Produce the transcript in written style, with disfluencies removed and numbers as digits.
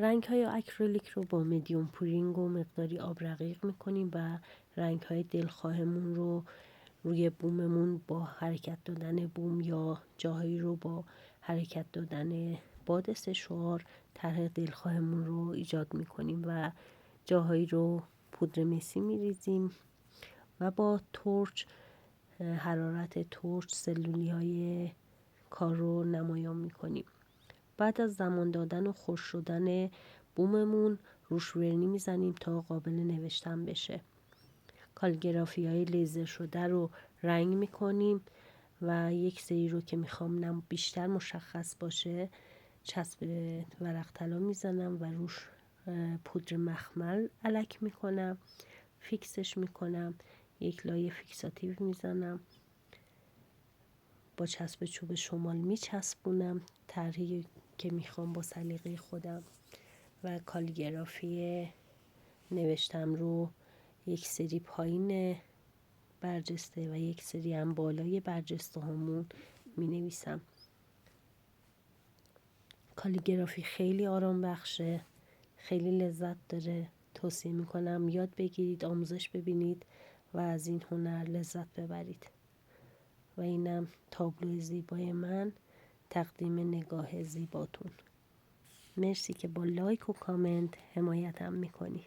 رنگ های اکریلیک رو با مدیوم پورینگ و مقداری آب رقیق میکنیم و رنگ های دلخواهمون رو روی بوممون با حرکت دادن بوم یا جاهایی رو با حرکت دادن باد سشوار طرح دلخواهمون رو ایجاد میکنیم و جاهایی رو پودر مسی میریزیم و با تورچ، حرارت تورچ سلولی های کار رو نمایان میکنیم. بعد از زمان دادن و خشک شدن بوممون روش ورنی میزنیم تا قابل نوشتن بشه. کالیگرافی های لیزر شده رو رنگ میکنیم و یک سری رو که میخوام بیشتر مشخص باشه چسب ورق طلا میزنم و روش پودر مخمل الک میکنم، فیکسش میکنم، یک لایه فیکساتیو میزنم، با چسب چوب شمال میچسبونم طرحی که میخوام با سلیقه خودم و کالیگرافی نوشتم رو یک سری پایین برجسته و یک سری هم بالای برجسته همون می نویسم. کالیگرافی خیلی آرام بخشه، خیلی لذت داره. توصیه میکنم یاد بگیرید، آموزش ببینید و از این هنر لذت ببرید. و اینم تابلو زیبای من، تقدیم نگاه زیباتون. مرسی که با لایک و کامنت حمایتم میکنی.